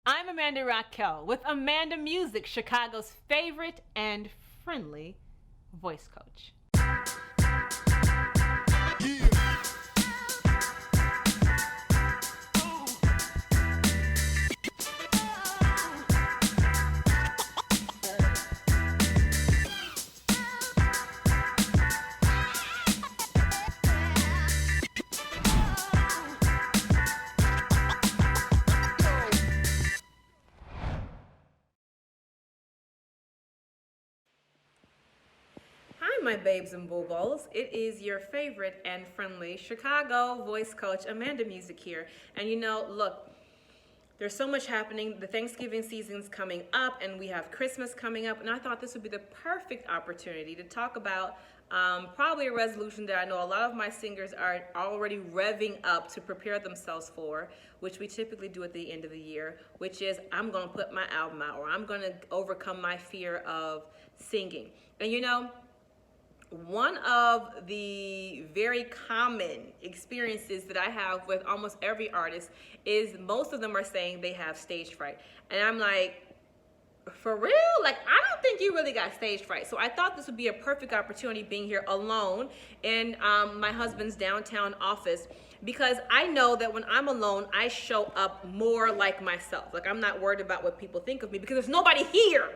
I'm Amanda Raquel with AmandaMuxic, Chicago's favorite and friendly voice coach. Hi, my babes and boo-balls. It is your favorite and friendly Chicago voice coach, AmandaMuxic here. And you know, look, there's so much happening. The Thanksgiving season's coming up, and we have Christmas coming up. And I thought this would be the perfect opportunity to talk about probably a resolution that I know a lot of my singers are already revving up to prepare themselves for, which we typically do at the end of the year, which is I'm going to put my album out, or I'm going to overcome my fear of singing. And you know, one of the very common experiences that I have with almost every artist is most of them are saying they have stage fright. And I'm like, for real? Like, I don't think you really got stage fright. So I thought this would be a perfect opportunity being here alone in my husband's downtown office, because I know that when I'm alone, I show up more like myself. Like, I'm not worried about what people think of me because there's nobody here.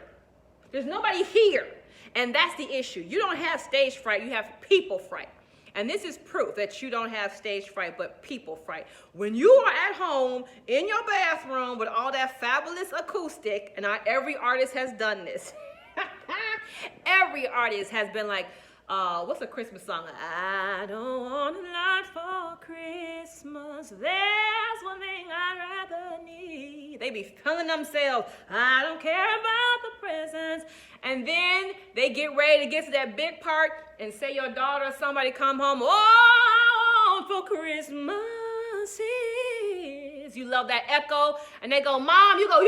There's nobody here. And that's the issue. You don't have stage fright, you have people fright. And this is proof that you don't have stage fright, but people fright. When you are at home in your bathroom with all that fabulous acoustic, and every artist has done this. Every artist has been like, what's a Christmas song? I don't want a lot for Christmas. There's one thing I'd rather need. They be feeling themselves. I don't care about the presents. And then they get ready to get to that big part and say your daughter or somebody come home. Oh, for Christmas is. You love that echo. And they go, Mom, you go,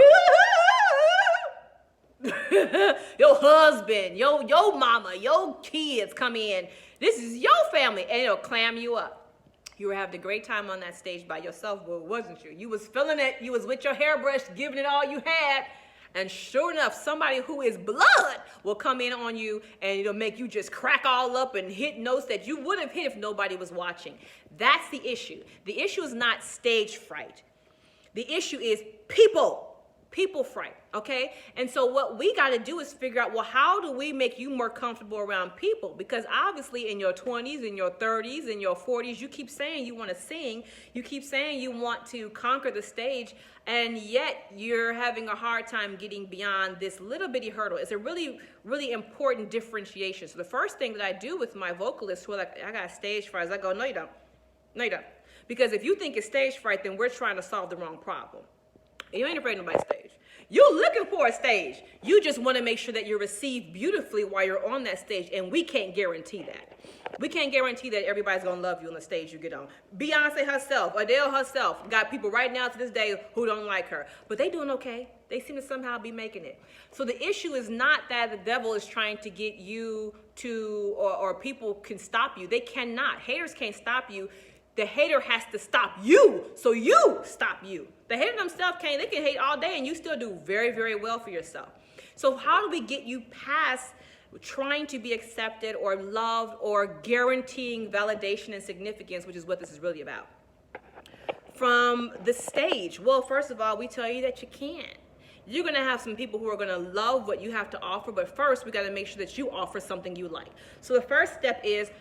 your husband, your mama, your kids come in. This is your family, and it'll clam you up. You were having a great time on that stage by yourself, but wasn't you? You was feeling it. You was with your hairbrush, giving it all you had. And sure enough, somebody who is blood will come in on you, and it'll make you just crack all up and hit notes that you would have hit if nobody was watching. That's the issue. The issue is not stage fright. The issue is people fright, okay? And so what we got to do is figure out, well, how do we make you more comfortable around people? Because obviously in your 20s, in your 30s, in your 40s, you keep saying you want to sing. You keep saying you want to conquer the stage, and yet you're having a hard time getting beyond this little bitty hurdle. It's a really, really important differentiation. So the first thing that I do with my vocalists who are like, I got stage fright, is I go, no, you don't. No, you don't. Because if you think it's stage fright, then we're trying to solve the wrong problem. You ain't afraid of nobody's stage. You're looking for a stage. You just want to make sure that you're received beautifully while you're on that stage, and we can't guarantee that. We can't guarantee that everybody's going to love you on the stage you get on. Beyonce herself, Adele herself, got people right now to this day who don't like her. But they doing okay. They seem to somehow be making it. So the issue is not that the devil is trying to get you to, or people can stop you. They cannot. Haters can't stop you. The hater has to stop you, so you stop you. The hater themselves they can hate all day and you still do very, very well for yourself. So how do we get you past trying to be accepted or loved or guaranteeing validation and significance, which is what this is really about? From the stage, well, first of all, we tell you that you can't. You're going to have some people who are going to love what you have to offer, but first we got to make sure that you offer something you like. So the first step is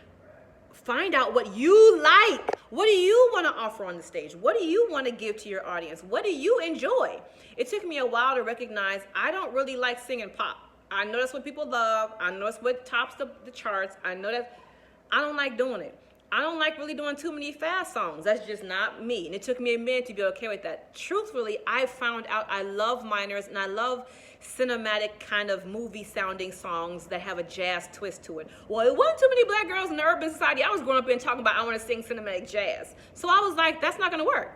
find out what you like. What do you want to offer on the stage? What do you want to give to your audience? What do you enjoy? It took me a while to recognize I don't really like singing pop. I know that's what people love. I know that's what tops the charts. I know that I don't like doing it. I don't like really doing too many fast songs. That's just not me. And it took me a minute to be okay with that. Truthfully, I found out I love minors and I love cinematic kind of movie sounding songs that have a jazz twist to it. Well, it wasn't too many black girls in the urban society I was growing up in talking about I want to sing cinematic jazz. So I was like, that's not going to work.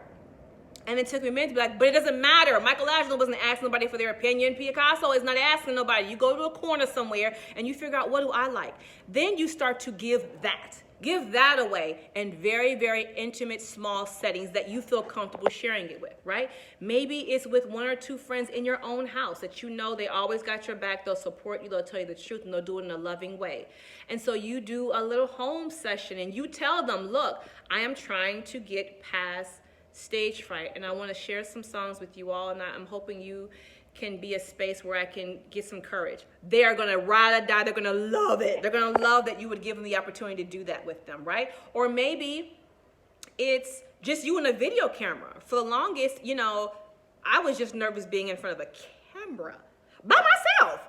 And it took me a minute to be like, but it doesn't matter. Michelangelo wasn't asking nobody for their opinion. Picasso is not asking nobody. You go to a corner somewhere and you figure out, what do I like? Then you start to give that. Give that away in very, very intimate, small settings that you feel comfortable sharing it with, right? Maybe it's with one or two friends in your own house that you know they always got your back, they'll support you, they'll tell you the truth, and they'll do it in a loving way. And so you do a little home session and you tell them, look, I am trying to get past stage fright, and I want to share some songs with you all, and I'm hoping you can be a space where I can get some courage. They are going to ride or die. They're going to love it. They're going to love that you would give them the opportunity to do that with them, right? Or maybe it's just you and a video camera. For the longest, you know, I was just nervous being in front of a camera by myself.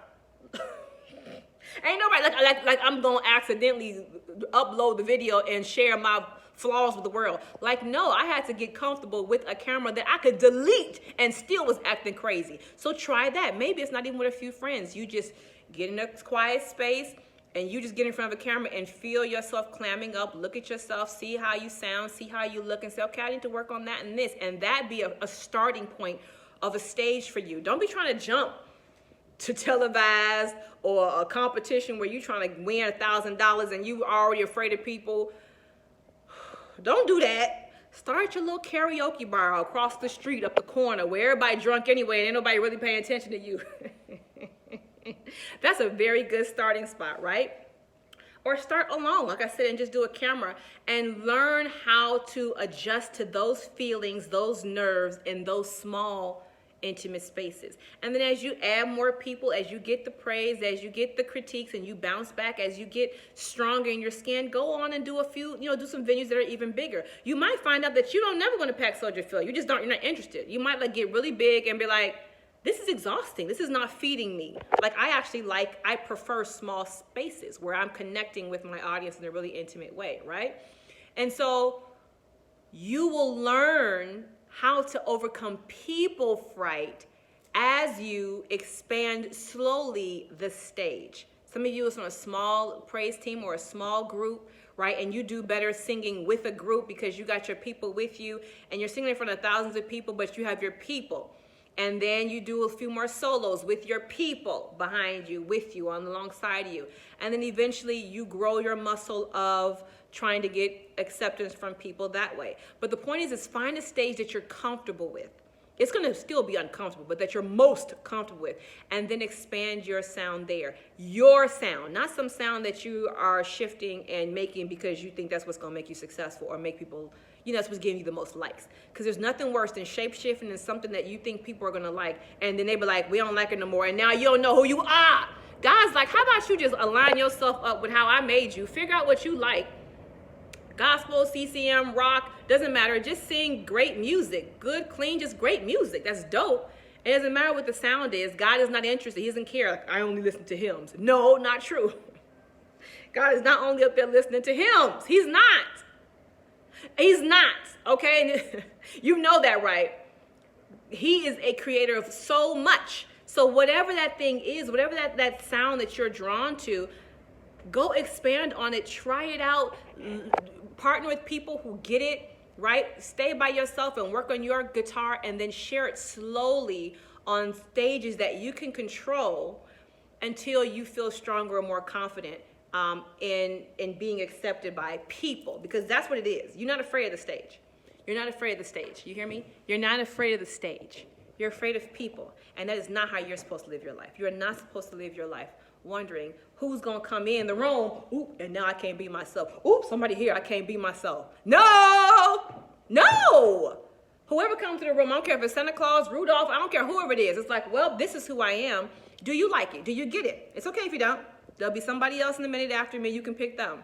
Ain't nobody, like I'm going to accidentally upload the video and share my flaws with the world. Like, no, I had to get comfortable with a camera that I could delete and still was acting crazy. So try that. Maybe it's not even with a few friends. You just get in a quiet space and you just get in front of a camera and feel yourself clamming up, look at yourself, see how you sound, see how you look, and say, okay, I need to work on that and this. And that be a starting point of a stage for you. Don't be trying to jump to televised or a competition where you're trying to win $1,000 and you already afraid of people. Don't do that. Start your little karaoke bar across the street, up the corner, where everybody drunk anyway and ain't nobody really paying attention to you. That's a very good starting spot, right? Or start alone, like I said, and just do a camera and learn how to adjust to those feelings, those nerves, in those small, intimate spaces. And then as you add more people, as you get the praise, as you get the critiques, and you bounce back, as you get stronger in your skin, go on and do a few, do some venues that are even bigger. You might find out that you don't never going to pack Soldier Field. You're not interested. You might get really big and be like, this is exhausting. This is not feeding me. I prefer small spaces where I'm connecting with my audience in a really intimate way, right? And so you will learn how to overcome people fright as you expand slowly the stage. Some of you is on a small praise team or a small group, right? And you do better singing with a group because you got your people with you and you're singing in front of thousands of people, but you have your people. And then you do a few more solos with your people behind you, with you, alongside you. And then eventually you grow your muscle of trying to get acceptance from people that way. But the point is find a stage that you're comfortable with. It's going to still be uncomfortable, but that you're most comfortable with. And then expand your sound there. Your sound, not some sound that you are shifting and making because you think that's what's going to make you successful or make people, that's what's giving you the most likes. Because there's nothing worse than shape-shifting in something that you think people are going to like. And then they be like, we don't like it no more. And now you don't know who you are. God's like, how about you just align yourself up with how I made you? Figure out what you like. Gospel, CCM, rock, doesn't matter. Just sing great music. Good, clean, just great music. That's dope. It doesn't matter what the sound is. God is not interested. He doesn't care. Like, I only listen to hymns. No, not true. God is not only up there listening to hymns. He's not. He's not. Okay? You know that, right? He is a creator of so much. So whatever that thing is, whatever that sound that you're drawn to, go expand on it. Try it out. Partner with people who get it, right? Stay by yourself and work on your guitar and then share it slowly on stages that you can control until you feel stronger and more confident in being accepted by people, because that's what it is. You're not afraid of the stage. You're not afraid of the stage. You hear me? You're not afraid of the stage. You're afraid of people, and that is not how you're supposed to live your life. You're not supposed to live your life wondering who's going to come in the room, oop, and now I can't be myself. Oop, somebody here, I can't be myself. No! Whoever comes to the room, I don't care if it's Santa Claus, Rudolph, I don't care whoever it is. It's like, well, this is who I am. Do you like it? Do you get it? It's okay if you don't. There'll be somebody else in the minute after me. You can pick them.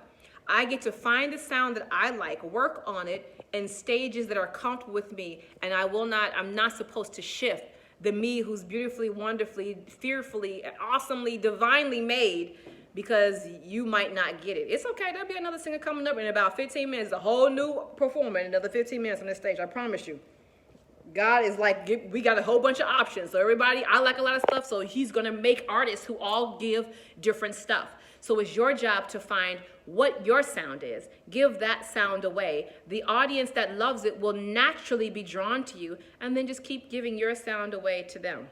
I get to find the sound that I like, work on it in stages that are comfortable with me, and I'm not supposed to shift the me who's beautifully, wonderfully, fearfully, awesomely, divinely made, because you might not get it. It's okay. There'll be another singer coming up in about 15 minutes, a whole new performer in another 15 minutes on this stage. I promise you. God is like, we got a whole bunch of options. So everybody, I like a lot of stuff, so he's going to make artists who all give different stuff. So it's your job to find what your sound is. Give that sound away. The audience that loves it will naturally be drawn to you, and then just keep giving your sound away to them.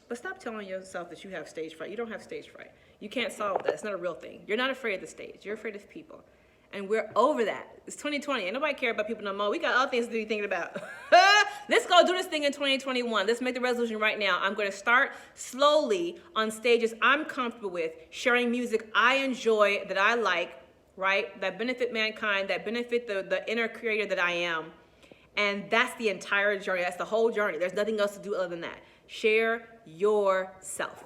But stop telling yourself that you have stage fright. You don't have stage fright. You can't solve that. It's not a real thing. You're not afraid of the stage. You're afraid of people. And we're over that. It's 2020. Ain't nobody care about people no more. We got other things to be thinking about. Let's go do this thing in 2021. Let's make the resolution right now. I'm going to start slowly on stages I'm comfortable with, sharing music I enjoy, that I like, right? That benefit mankind, that benefit the inner creator that I am. And that's the entire journey. That's the whole journey. There's nothing else to do other than that. Share yourself.